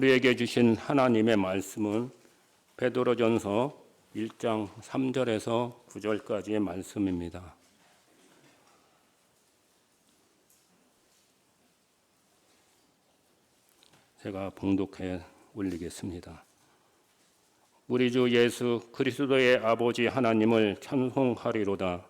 우리에게 주신 하나님의 말씀은 베드로전서 1장 3절에서 9절까지의 말씀입니다. 제가 봉독해 올리겠습니다. 우리 주 예수 그리스도의 아버지 하나님을 찬송하리로다.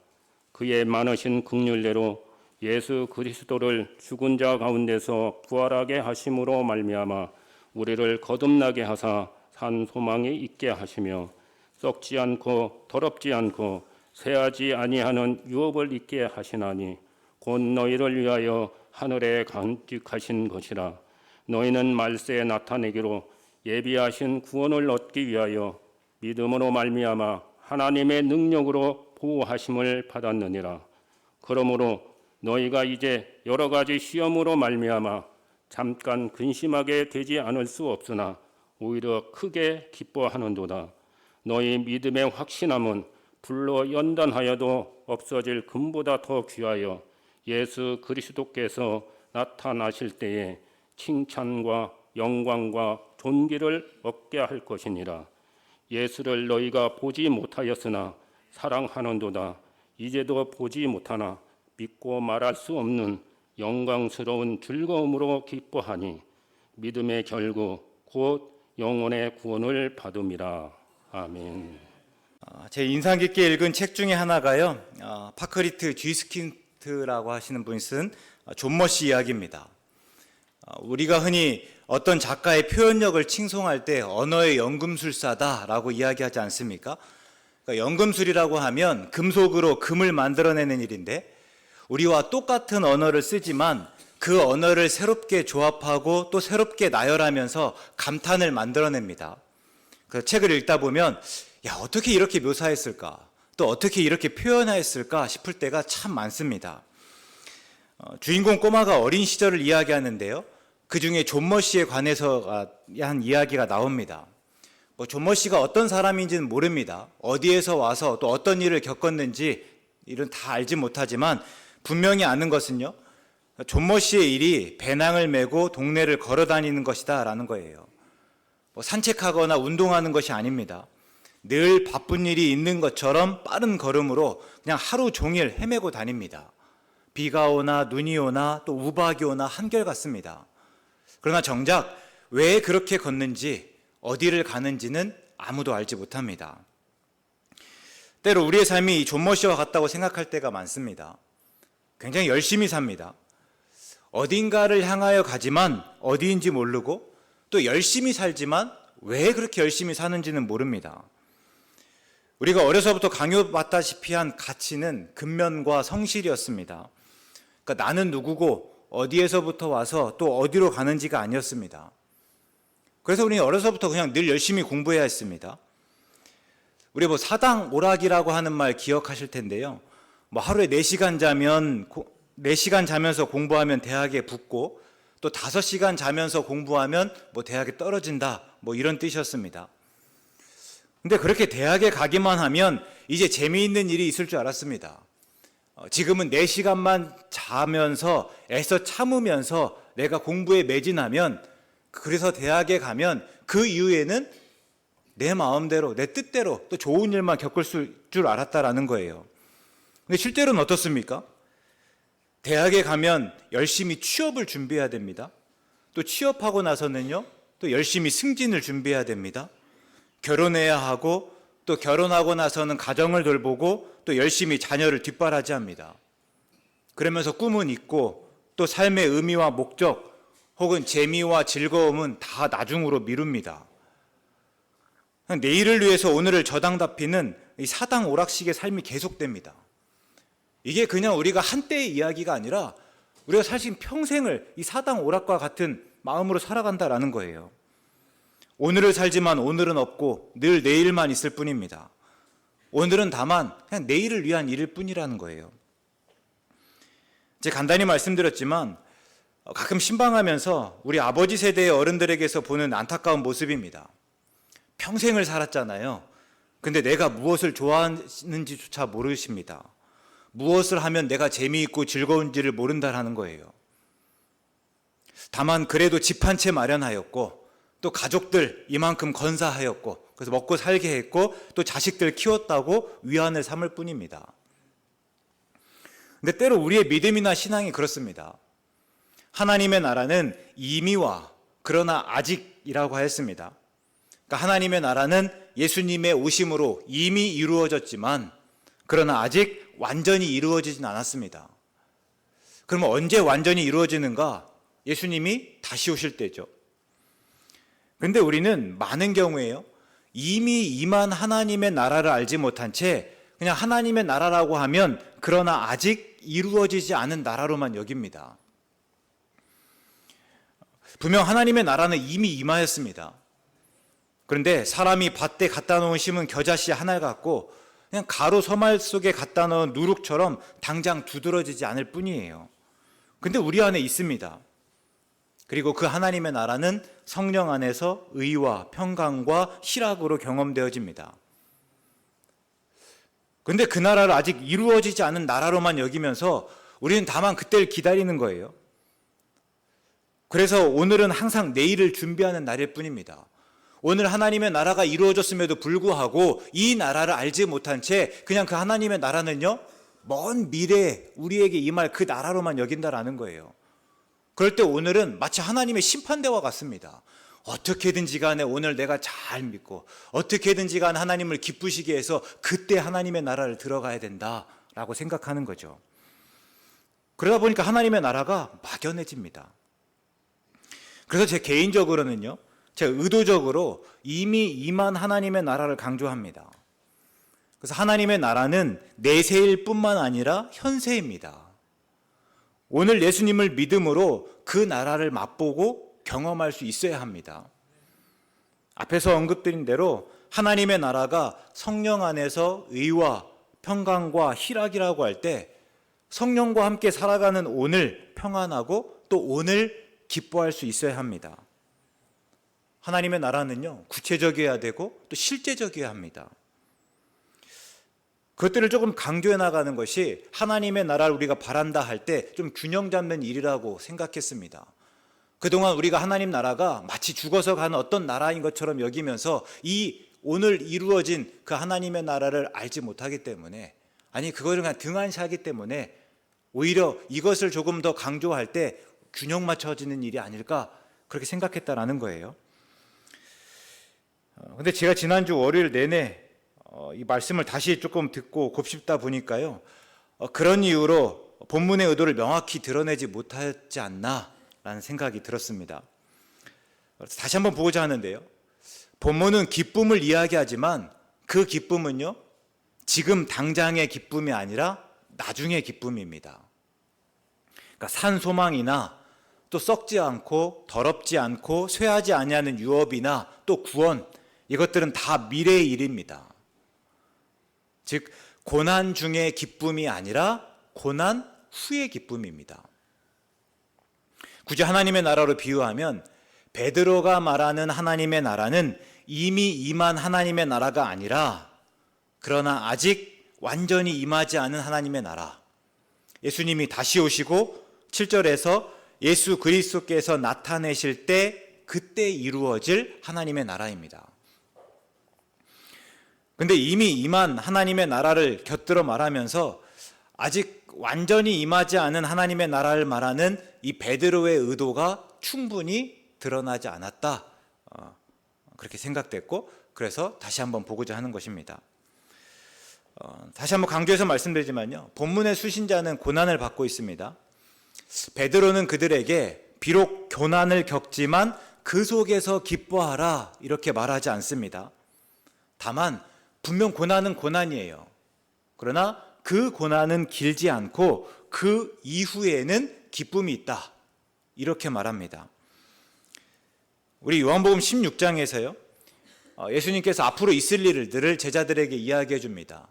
그의 많으신 긍휼대로 예수 그리스도를 죽은 자 가운데서 부활하게 하심으로 말미암아 우리를 거듭나게 하사 산 소망이 있게 하시며 썩지 않고 더럽지 않고 새하지 아니하는 유업을 있게 하시나니 곧 너희를 위하여 하늘에 간직하신 것이라. 너희는 말세에 나타내기로 예비하신 구원을 얻기 위하여 믿음으로 말미암아 하나님의 능력으로 보호하심을 받았느니라. 그러므로 너희가 이제 여러 가지 시험으로 말미암아 잠깐 근심하게 되지 않을 수 없으나 오히려 크게 기뻐하는도다. 너희 믿음의 확신함은 불로 연단하여도 없어질 금보다 더 귀하여 예수 그리스도께서 나타나실 때에 칭찬과 영광과 존귀를 얻게 할 것이니라. 예수를 너희가 보지 못하였으나 사랑하는도다. 이제도 보지 못하나 믿고 말할 수 없는 영광스러운 즐거움으로 기뻐하니 믿음의 결국 곧 영혼의 구원을 받음이라. 아멘. 제 인상 깊게 읽은 책 중에 하나가요, 파크리트 쥐스킨트라고 하시는 분이 쓴 존 머시 이야기입니다. 우리가 흔히 어떤 작가의 표현력을 칭송할 때 언어의 연금술사다라고 이야기하지 않습니까? 그러니까 연금술이라고 하면 금속으로 금을 만들어내는 일인데, 우리와 똑같은 언어를 쓰지만 그 언어를 새롭게 조합하고 또 새롭게 나열하면서 감탄을 만들어냅니다. 그 책을 읽다 보면 어떻게 이렇게 묘사했을까, 또 어떻게 이렇게 표현했을까 싶을 때가 참 많습니다. 주인공 꼬마가 어린 시절을 이야기하는데요, 그 중에 존 머시에 관해서 한 이야기가 나옵니다. 존 머시가 어떤 사람인지는 모릅니다. 어디에서 와서 또 어떤 일을 겪었는지 일은 다 알지 못하지만 분명히 아는 것은요, 존 머시의 일이 배낭을 메고 동네를 걸어 다니는 것이다 라는 거예요. 산책하거나 운동하는 것이 아닙니다. 늘 바쁜 일이 있는 것처럼 빠른 걸음으로 그냥 하루 종일 헤매고 다닙니다. 비가 오나 눈이 오나 또 우박이 오나 한결같습니다. 그러나 정작 왜 그렇게 걷는지, 어디를 가는지는 아무도 알지 못합니다. 때로 우리의 삶이 존 머시와 같다고 생각할 때가 많습니다. 굉장히 열심히 삽니다. 어딘가를 향하여 가지만 어디인지 모르고, 또 열심히 살지만 왜 그렇게 열심히 사는지는 모릅니다. 우리가 어려서부터 강요받다시피 한 가치는 근면과 성실이었습니다. 그러니까 나는 누구고 어디에서부터 와서 또 어디로 가는지가 아니었습니다. 그래서 우리는 어려서부터 그냥 늘 열심히 공부해야 했습니다. 우리 사당 오락이라고 하는 말 기억하실 텐데요, 하루에 4시간 자면 4시간 자면서 공부하면 대학에 붙고, 또 5시간 자면서 공부하면 대학에 떨어진다, 이런 뜻이었습니다. 근데 그렇게 대학에 가기만 하면 이제 재미있는 일이 있을 줄 알았습니다. 지금은 4시간만 자면서 애써 참으면서 내가 공부에 매진하면, 그래서 대학에 가면 그 이후에는 내 마음대로 내 뜻대로 또 좋은 일만 겪을 줄 알았다라는 거예요. 근데 실제로는 어떻습니까? 대학에 가면 열심히 취업을 준비해야 됩니다. 또 취업하고 나서는요, 또 열심히 승진을 준비해야 됩니다. 결혼해야 하고, 또 결혼하고 나서는 가정을 돌보고 또 열심히 자녀를 뒷바라지합니다. 그러면서 꿈은 있고 또 삶의 의미와 목적 혹은 재미와 즐거움은 다 나중으로 미룹니다. 내일을 위해서 오늘을 저당다피는 이 사당 오락식의 삶이 계속됩니다. 이게 그냥 우리가 한때의 이야기가 아니라 우리가 사실 평생을 이 사당 오락과 같은 마음으로 살아간다라는 거예요. 오늘을 살지만 오늘은 없고 늘 내일만 있을 뿐입니다. 오늘은 다만 그냥 내일을 위한 일일 뿐이라는 거예요. 제가 간단히 말씀드렸지만 가끔 신방하면서 우리 아버지 세대의 어른들에게서 보는 안타까운 모습입니다. 평생을 살았잖아요. 근데 내가 무엇을 좋아하는지조차 모르십니다. 무엇을 하면 내가 재미있고 즐거운지를 모른다라는 거예요. 다만 그래도 집 한 채 마련하였고 또 가족들 이만큼 건사하였고 그래서 먹고 살게 했고 또 자식들 키웠다고 위안을 삼을 뿐입니다. 근데 때로 우리의 믿음이나 신앙이 그렇습니다. 하나님의 나라는 이미와 그러나 아직이라고 하였습니다. 그러니까 하나님의 나라는 예수님의 오심으로 이미 이루어졌지만 그러나 아직 완전히 이루어지진 않았습니다. 그러면 언제 완전히 이루어지는가? 예수님이 다시 오실 때죠. 그런데 우리는 많은 경우에요, 이미 임한 하나님의 나라를 알지 못한 채 그냥 하나님의 나라라고 하면 그러나 아직 이루어지지 않은 나라로만 여깁니다. 분명 하나님의 나라는 이미 임하였습니다. 그런데 사람이 밭에 갖다 놓은 심은 겨자씨 하나 같고 그냥 가로 서말 속에 갖다 넣은 누룩처럼 당장 두드러지지 않을 뿐이에요. 근데 우리 안에 있습니다. 그리고 그 하나님의 나라는 성령 안에서 의와 평강과 희락으로 경험되어집니다. 그런데 그 나라를 아직 이루어지지 않은 나라로만 여기면서 우리는 다만 그때를 기다리는 거예요. 그래서 오늘은 항상 내일을 준비하는 날일 뿐입니다. 오늘 하나님의 나라가 이루어졌음에도 불구하고 이 나라를 알지 못한 채 그냥 그 하나님의 나라는요, 먼 미래에 우리에게 임할 그 나라로만 여긴다라는 거예요. 그럴 때 오늘은 마치 하나님의 심판대와 같습니다. 어떻게든지 간에 오늘 내가 잘 믿고 어떻게든지 간에 하나님을 기쁘시게 해서 그때 하나님의 나라를 들어가야 된다라고 생각하는 거죠. 그러다 보니까 하나님의 나라가 막연해집니다. 그래서 제 개인적으로는요, 제가 의도적으로 이미 임한 하나님의 나라를 강조합니다. 그래서 하나님의 나라는 내세일 뿐만 아니라 현세입니다. 오늘 예수님을 믿음으로 그 나라를 맛보고 경험할 수 있어야 합니다. 앞에서 언급드린 대로 하나님의 나라가 성령 안에서 의와 평강과 희락이라고 할 때 성령과 함께 살아가는 오늘 평안하고 또 오늘 기뻐할 수 있어야 합니다. 하나님의 나라는요, 구체적이어야 되고 또 실제적이어야 합니다. 그것들을 조금 강조해 나가는 것이 하나님의 나라를 우리가 바란다 할 때 좀 균형 잡는 일이라고 생각했습니다. 그동안 우리가 하나님 나라가 마치 죽어서 가는 어떤 나라인 것처럼 여기면서 이 오늘 이루어진 그 하나님의 나라를 알지 못하기 때문에, 아니 그거를 그냥 등한시하기 때문에 오히려 이것을 조금 더 강조할 때 균형 맞춰지는 일이 아닐까 그렇게 생각했다라는 거예요. 근데 제가 지난주 월요일 내내 이 말씀을 다시 조금 듣고 곱씹다 보니까요, 그런 이유로 본문의 의도를 명확히 드러내지 못하지 않나라는 생각이 들었습니다. 다시 한번 보고자 하는데요, 본문은 기쁨을 이야기하지만 그 기쁨은요, 지금 당장의 기쁨이 아니라 나중의 기쁨입니다. 그러니까 산 소망이나 또 썩지 않고 더럽지 않고 쇠하지 아니하는 유업이나 또 구원, 이것들은 다 미래의 일입니다. 즉 고난 중의 기쁨이 아니라 고난 후의 기쁨입니다. 굳이 하나님의 나라로 비유하면 베드로가 말하는 하나님의 나라는 이미 임한 하나님의 나라가 아니라 그러나 아직 완전히 임하지 않은 하나님의 나라, 예수님이 다시 오시고 7절에서 예수 그리스도께서 나타내실 때 그때 이루어질 하나님의 나라입니다. 근데 이미 임한 하나님의 나라를 곁들여 말하면서 아직 완전히 임하지 않은 하나님의 나라를 말하는 이 베드로의 의도가 충분히 드러나지 않았다, 그렇게 생각됐고, 그래서 다시 한번 보고자 하는 것입니다. 다시 한번 강조해서 말씀드리지만요, 본문의 수신자는 고난을 받고 있습니다. 베드로는 그들에게 비록 고난을 겪지만 그 속에서 기뻐하라 이렇게 말하지 않습니다. 다만 분명 고난은 고난이에요. 그러나 그 고난은 길지 않고 그 이후에는 기쁨이 있다, 이렇게 말합니다. 우리 요한복음 16장에서요, 예수님께서 앞으로 있을 일들을 제자들에게 이야기해 줍니다.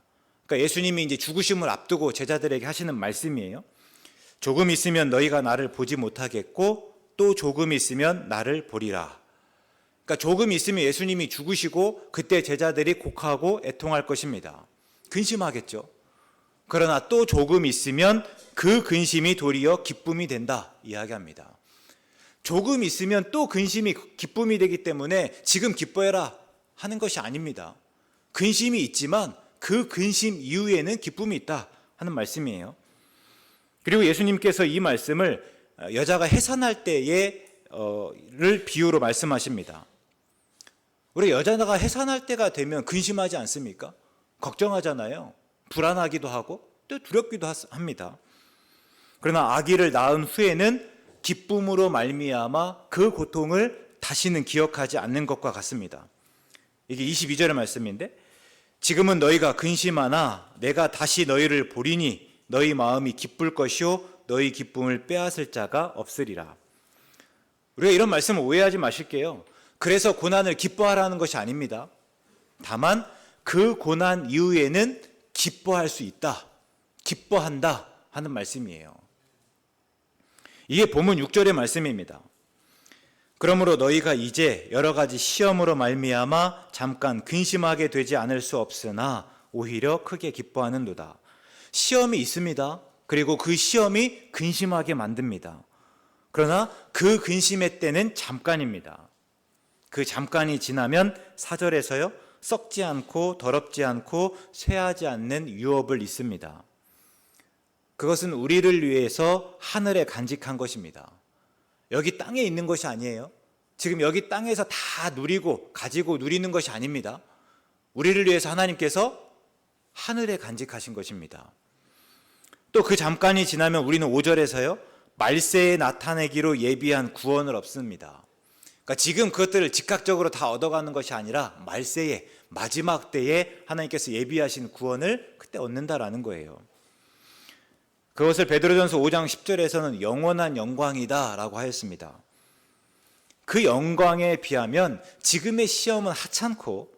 그러니까 예수님이 이제 죽으심을 앞두고 제자들에게 하시는 말씀이에요. 조금 있으면 너희가 나를 보지 못하겠고 또 조금 있으면 나를 보리라. 그러니까 조금 있으면 예수님이 죽으시고 그때 제자들이 곡하고 애통할 것입니다. 근심하겠죠. 그러나 또 조금 있으면 그 근심이 도리어 기쁨이 된다 이야기합니다. 조금 있으면 또 근심이 기쁨이 되기 때문에 지금 기뻐해라 하는 것이 아닙니다. 근심이 있지만 그 근심 이후에는 기쁨이 있다 하는 말씀이에요. 그리고 예수님께서 이 말씀을 여자가 해산할 때를 비유로 말씀하십니다. 우리 여자가 해산할 때가 되면 근심하지 않습니까? 걱정하잖아요. 불안하기도 하고 또 두렵기도 합니다. 그러나 아기를 낳은 후에는 기쁨으로 말미암아 그 고통을 다시는 기억하지 않는 것과 같습니다. 이게 22절의 말씀인데, 지금은 너희가 근심하나 내가 다시 너희를 보리니 너희 마음이 기쁠 것이요 너희 기쁨을 빼앗을 자가 없으리라. 우리가 이런 말씀을 오해하지 마실게요. 그래서 고난을 기뻐하라는 것이 아닙니다. 다만 그 고난 이후에는 기뻐할 수 있다, 기뻐한다 하는 말씀이에요. 이게 본문 6절의 말씀입니다. 그러므로 너희가 이제 여러 가지 시험으로 말미암아 잠깐 근심하게 되지 않을 수 없으나 오히려 크게 기뻐하는도다. 시험이 있습니다. 그리고 그 시험이 근심하게 만듭니다. 그러나 그 근심의 때는 잠깐입니다. 그 잠깐이 지나면 4절에서요, 썩지 않고 더럽지 않고 쇠하지 않는 유업을 있습니다. 그것은 우리를 위해서 하늘에 간직한 것입니다. 여기 땅에 있는 것이 아니에요. 지금 여기 땅에서 다 누리고 가지고 누리는 것이 아닙니다. 우리를 위해서 하나님께서 하늘에 간직하신 것입니다. 또 그 잠깐이 지나면 우리는 5절에서요, 말세에 나타내기로 예비한 구원을 얻습니다. 그러니까 지금 그것들을 즉각적으로 다 얻어가는 것이 아니라 말세에, 마지막 때에 하나님께서 예비하신 구원을 그때 얻는다라는 거예요. 그것을 베드로전서 5장 10절에서는 영원한 영광이다 라고 하였습니다. 그 영광에 비하면 지금의 시험은 하찮고,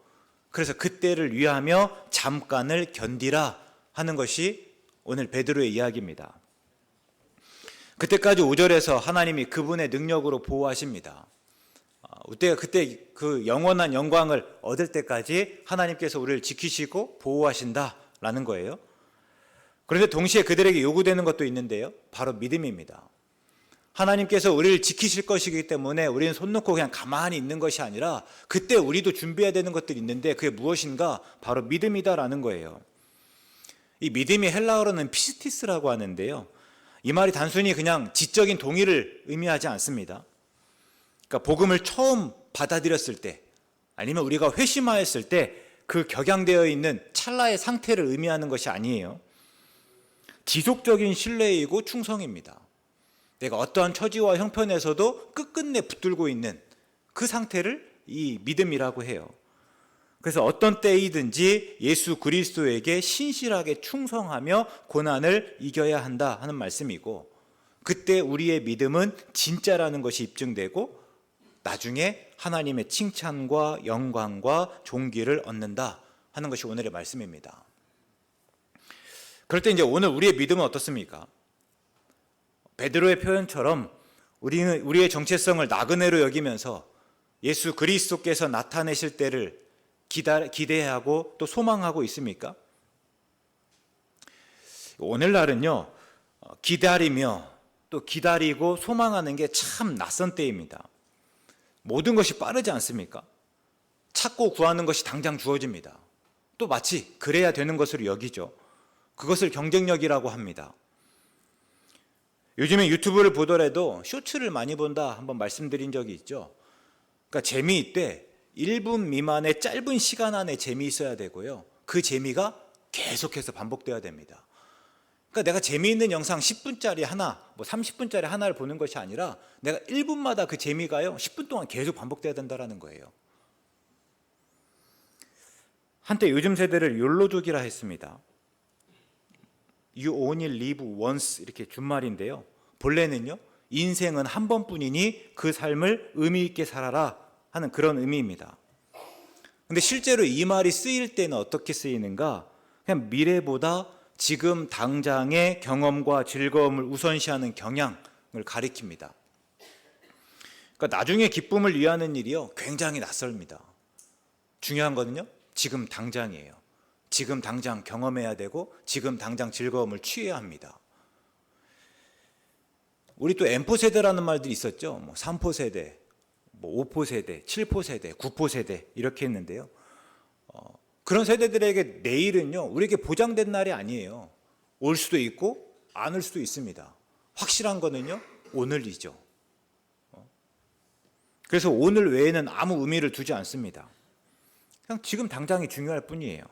그래서 그때를 위하며 잠깐을 견디라 하는 것이 오늘 베드로의 이야기입니다. 그때까지 5절에서 하나님이 그분의 능력으로 보호하십니다. 그때 그 영원한 영광을 얻을 때까지 하나님께서 우리를 지키시고 보호하신다라는 거예요. 그런데 동시에 그들에게 요구되는 것도 있는데요, 바로 믿음입니다. 하나님께서 우리를 지키실 것이기 때문에 우리는 손 놓고 그냥 가만히 있는 것이 아니라 그때 우리도 준비해야 되는 것들이 있는데, 그게 무엇인가? 바로 믿음이다라는 거예요. 이 믿음이 헬라어로는 피스티스라고 하는데요, 이 말이 단순히 그냥 지적인 동의를 의미하지 않습니다. 그러니까 복음을 처음 받아들였을 때, 아니면 우리가 회심하였을 때 그 격양되어 있는 찰나의 상태를 의미하는 것이 아니에요. 지속적인 신뢰이고 충성입니다. 내가 어떠한 처지와 형편에서도 끝끝내 붙들고 있는 그 상태를 이 믿음이라고 해요. 그래서 어떤 때이든지 예수 그리스도에게 신실하게 충성하며 고난을 이겨야 한다 하는 말씀이고, 그때 우리의 믿음은 진짜라는 것이 입증되고 나중에 하나님의 칭찬과 영광과 존귀를 얻는다 하는 것이 오늘의 말씀입니다. 그럴 때 이제 오늘 우리의 믿음은 어떻습니까? 베드로의 표현처럼 우리는 우리의 정체성을 나그네로 여기면서 예수 그리스도께서 나타내실 때를 기대하고 또 소망하고 있습니까? 오늘날은요, 기다리며 또 기다리고 소망하는 게 참 낯선 때입니다. 모든 것이 빠르지 않습니까? 찾고 구하는 것이 당장 주어집니다. 또 마치 그래야 되는 것으로 여기죠. 그것을 경쟁력이라고 합니다. 요즘에 유튜브를 보더라도 쇼츠를 많이 본다 한번 말씀드린 적이 있죠. 그러니까 재미있대 1분 미만의 짧은 시간 안에 재미있어야 되고요, 그 재미가 계속해서 반복돼야 됩니다. 그러니까 내가 재미있는 영상 10분짜리 하나, 30분짜리 하나를 보는 것이 아니라 내가 1분마다 그 재미가요 10분 동안 계속 반복돼야 된다는 거예요. 한때 요즘 세대를 욜로족이라 했습니다. You only live once 이렇게 준말인데요, 본래는요, 인생은 한 번뿐이니 그 삶을 의미 있게 살아라 하는 그런 의미입니다. 근데 실제로 이 말이 쓰일 때는 어떻게 쓰이는가? 그냥 미래보다 지금 당장의 경험과 즐거움을 우선시하는 경향을 가리킵니다. 그러니까 나중에 기쁨을 위하는 일이요 굉장히 낯설습니다. 중요한 거는요, 지금 당장이에요. 지금 당장 경험해야 되고 지금 당장 즐거움을 취해야 합니다. 우리 또 M포 세대라는 말들이 있었죠. 뭐 3포 세대, 뭐 5포 세대, 7포 세대, 9포 세대 이렇게 했는데요. 그런 세대들에게 내일은요, 우리에게 보장된 날이 아니에요. 올 수도 있고 안 올 수도 있습니다. 확실한 거는요, 오늘이죠. 그래서 오늘 외에는 아무 의미를 두지 않습니다. 그냥 지금 당장이 중요할 뿐이에요.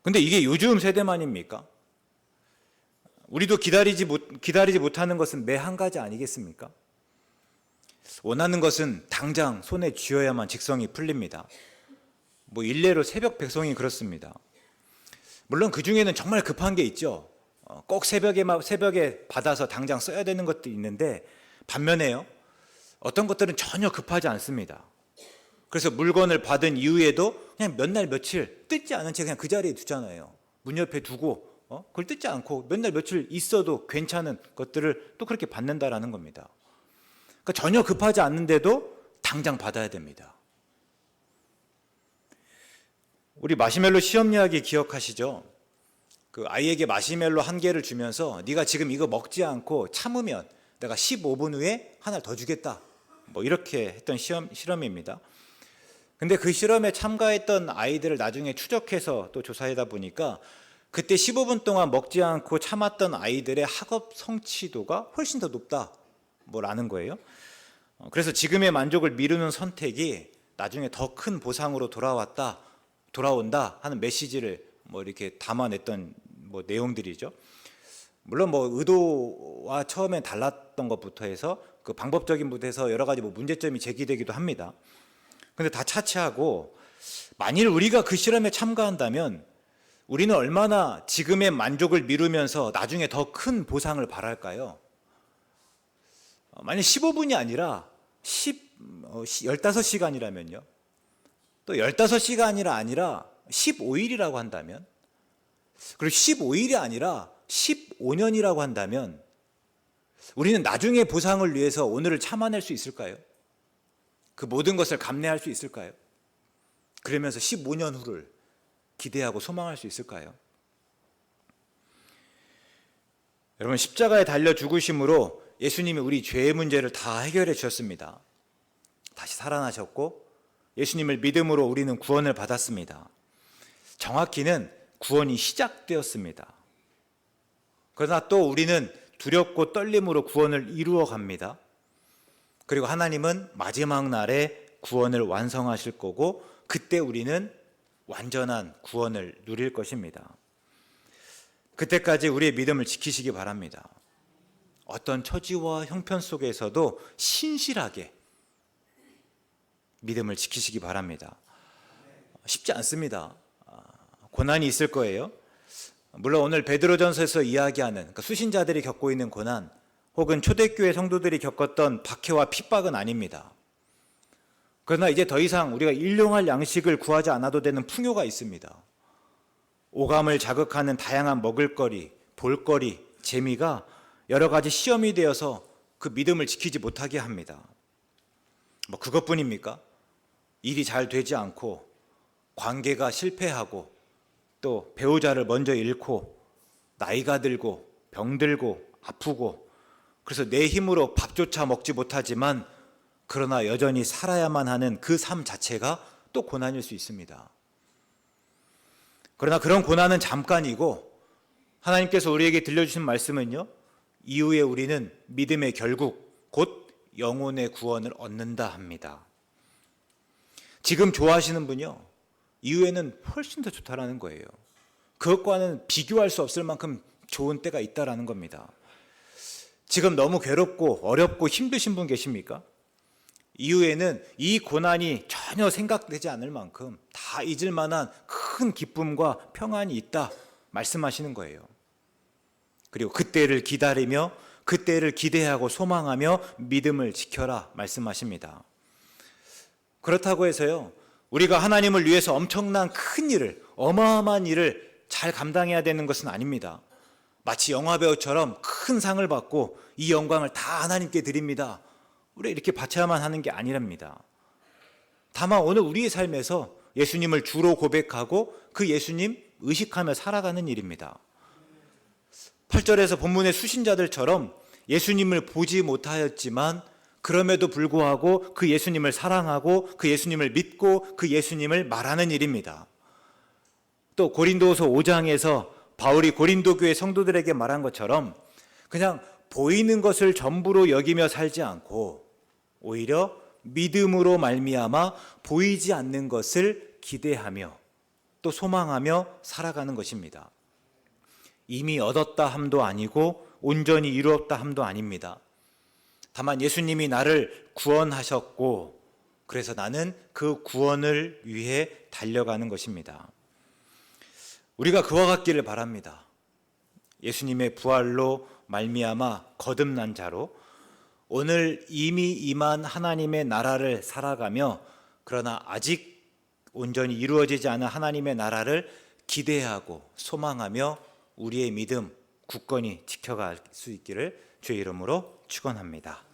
근데 이게 요즘 세대만입니까? 우리도 기다리지 못하는 것은 매 한 가지 아니겠습니까? 원하는 것은 당장 손에 쥐어야만 직성이 풀립니다. 뭐 일례로 새벽 배송이 그렇습니다. 물론 그 중에는 정말 급한 게 있죠. 꼭 새벽에 받아서 당장 써야 되는 것도 있는데, 반면에요, 어떤 것들은 전혀 급하지 않습니다. 그래서 물건을 받은 이후에도 그냥 몇 날 며칠 뜯지 않은 채 그냥 그 자리에 두잖아요. 문 옆에 두고 그걸 뜯지 않고 몇 날 며칠 있어도 괜찮은 것들을 또 그렇게 받는다라는 겁니다. 그러니까 전혀 급하지 않는데도 당장 받아야 됩니다. 우리 마시멜로 시험 이야기 기억하시죠? 그 아이에게 마시멜로 1개를 주면서 네가 지금 이거 먹지 않고 참으면 내가 15분 후에 하나를 더 주겠다. 뭐 이렇게 했던 실험입니다. 근데 그 실험에 참가했던 아이들을 나중에 추적해서 또 조사하다 보니까 그때 15분 동안 먹지 않고 참았던 아이들의 학업 성취도가 훨씬 더 높다. 뭐라는 거예요. 그래서 지금의 만족을 미루는 선택이 나중에 더 큰 보상으로 돌아온다 하는 메시지를 뭐 이렇게 담아냈던 뭐 내용들이죠. 물론 뭐 의도와 처음엔 달랐던 것부터 해서 그 방법적인 부분에서 여러 가지 뭐 문제점이 제기되기도 합니다. 근데 다 차치하고 만일 우리가 그 실험에 참가한다면 우리는 얼마나 지금의 만족을 미루면서 나중에 더 큰 보상을 바랄까요? 만약 15분이 아니라 15시간이라면요. 또 15시간이 아니라 15일이라고 한다면, 그리고 15일이 아니라 15년이라고 한다면 우리는 나중에 보상을 위해서 오늘을 참아낼 수 있을까요? 그 모든 것을 감내할 수 있을까요? 그러면서 15년 후를 기대하고 소망할 수 있을까요? 여러분, 십자가에 달려 죽으심으로 예수님이 우리 죄의 문제를 다 해결해 주셨습니다. 다시 살아나셨고 예수님을 믿음으로 우리는 구원을 받았습니다. 정확히는 구원이 시작되었습니다. 그러나 또 우리는 두렵고 떨림으로 구원을 이루어 갑니다. 그리고 하나님은 마지막 날에 구원을 완성하실 거고 그때 우리는 완전한 구원을 누릴 것입니다. 그때까지 우리의 믿음을 지키시기 바랍니다. 어떤 처지와 형편 속에서도 신실하게 믿음을 지키시기 바랍니다. 쉽지 않습니다. 고난이 있을 거예요. 물론 오늘 베드로전서에서 이야기하는 그러니까 수신자들이 겪고 있는 고난 혹은 초대교회 성도들이 겪었던 박해와 핍박은 아닙니다. 그러나 이제 더 이상 우리가 일용할 양식을 구하지 않아도 되는 풍요가 있습니다. 오감을 자극하는 다양한 먹을거리, 볼거리, 재미가 여러 가지 시험이 되어서 그 믿음을 지키지 못하게 합니다. 뭐 그것뿐입니까? 일이 잘 되지 않고 관계가 실패하고 또 배우자를 먼저 잃고 나이가 들고 병들고 아프고 그래서 내 힘으로 밥조차 먹지 못하지만 그러나 여전히 살아야만 하는 그 삶 자체가 또 고난일 수 있습니다. 그러나 그런 고난은 잠깐이고 하나님께서 우리에게 들려주신 말씀은요, 이후에 우리는 믿음의 결국 곧 영혼의 구원을 얻는다 합니다. 지금 좋아하시는 분요, 이후에는 훨씬 더 좋다라는 거예요. 그것과는 비교할 수 없을 만큼 좋은 때가 있다라는 겁니다. 지금 너무 괴롭고 어렵고 힘드신 분 계십니까? 이후에는 이 고난이 전혀 생각되지 않을 만큼 다 잊을 만한 큰 기쁨과 평안이 있다 말씀하시는 거예요. 그리고 그때를 기다리며 그때를 기대하고 소망하며 믿음을 지켜라 말씀하십니다. 그렇다고 해서요, 우리가 하나님을 위해서 엄청난 큰 일을, 어마어마한 일을 잘 감당해야 되는 것은 아닙니다. 마치 영화배우처럼 큰 상을 받고 이 영광을 다 하나님께 드립니다, 우리 이렇게 바쳐야만 하는 게 아니랍니다. 다만 오늘 우리의 삶에서 예수님을 주로 고백하고 그 예수님 의식하며 살아가는 일입니다. 8절에서 본문의 수신자들처럼 예수님을 보지 못하였지만 그럼에도 불구하고 그 예수님을 사랑하고 그 예수님을 믿고 그 예수님을 말하는 일입니다. 또 고린도후서 5장에서 바울이 고린도 교회 성도들에게 말한 것처럼 그냥 보이는 것을 전부로 여기며 살지 않고 오히려 믿음으로 말미암아 보이지 않는 것을 기대하며 또 소망하며 살아가는 것입니다. 이미 얻었다 함도 아니고 온전히 이루었다 함도 아닙니다. 다만 예수님이 나를 구원하셨고 그래서 나는 그 구원을 위해 달려가는 것입니다. 우리가 그와 같기를 바랍니다. 예수님의 부활로 말미암아 거듭난 자로 오늘 이미 임한 하나님의 나라를 살아가며 그러나 아직 온전히 이루어지지 않은 하나님의 나라를 기대하고 소망하며 우리의 믿음 굳건히 지켜갈 수 있기를 주의 이름으로 축원합니다.